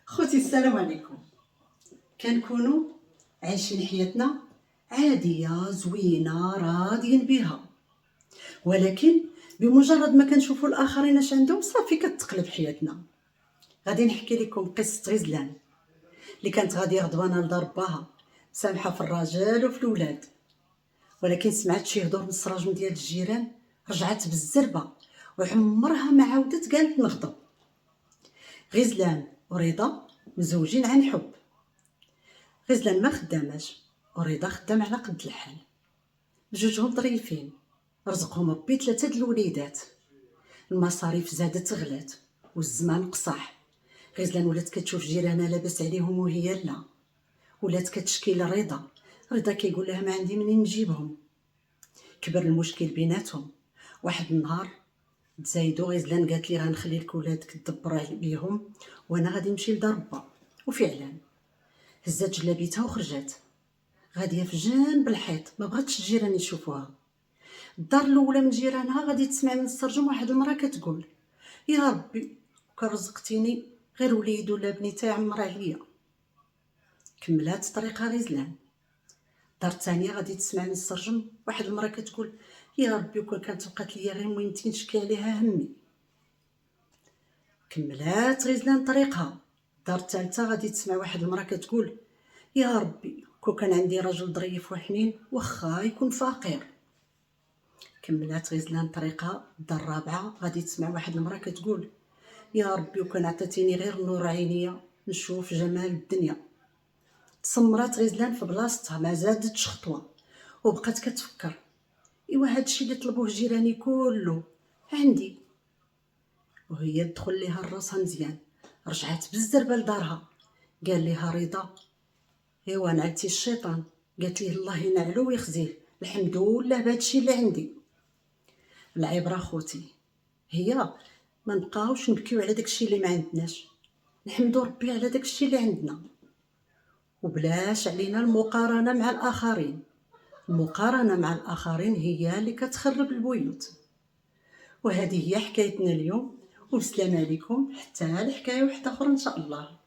خوتي السلام عليكم. كنكونوا عايشين حياتنا عاديه زوينه راضيين بها، ولكن بمجرد ما كنشوفوا الاخرين اش عندهم صافي كتقلب حياتنا. غادي نحكي لكم قصه غزلان اللي كانت غاديه غضبانه لدار باها، سامحه في الراجل وفي الاولاد، ولكن سمعت شي هضور من السراج ديال الجيران، رجعت بالزربه وعمرها ما عاودت قالت نغضب. غزلان ورضا مزوجين عن حب. غزلان ما خداماش ورضا خدام على قد الحال، بجوجهم ظريفين، رزقهم ربي 3 د الوليدات. المصاريف زادت غلات والزمان قصاح. غزلان ولات كتشوف جيرانها لاباس عليهم وهي لا، ولات كتشكي لرضا، رضا كيقول لها ما عندي منين نجيبهم. كبر المشكل بيناتهم. واحد النهار تزايدوا، غزلان قالت لي غنخلي لك ولادك تدبروا عليهم وانا غادي نمشي لدار با. وفعلا هزات جلابيتها وخرجت، غاديه في جنب الحيط، ما بغاتش الجيران يشوفوها. الدار الاولى من جيرانها غادي تسمع من السرجم واحد المراه كتقول: يا ربي كون رزقتيني غير وليد ولا بنيته يعمر عليا. كملات طريقها غزلان. الدار الثانيه غادي تسمع من السرجم واحد المراه كتقول: يا ربي كون كانت بقات ليا غير موينتي نشكي عليها همي. كملات غزلان طريقها. الدار الثالثه غادي تسمع واحد المراه كتقول: يا ربي كون كان عندي رجل ظريف وحنين واخا يكون فقير. كملات غزلان طريقها. الدار الرابعه غادي تسمع واحد المراه كتقول: يا ربي وكان عطيتيني غير نور عينيا نشوف جمال الدنيا. تسمرات غزلان في بلاصتها، ما زادتش خطوه وبقات كتفكر: ايوا هادشي اللي طلبوه جيراني كله عندي. وهي تدخل ليها الراسها مزيان، رجعت بالزربه لدارها. قال ليها رضا: ايوا نعلتي الشيطان. قالت ليه: الله ينعلو ويخزيه، الحمد لله بهادشي اللي عندي. العبره خوتي هي ما نبقاوش نبكيو على داكشي اللي ما عندناش، نحمدو ربي على داكشي اللي عندنا، وبلاش علينا المقارنه مع الاخرين. المقارنه مع الاخرين هي اللي كتخرب البيوت. وهذه هي حكايتنا اليوم، والسلام عليكم حتى لحكايه واحده اخرى ان شاء الله.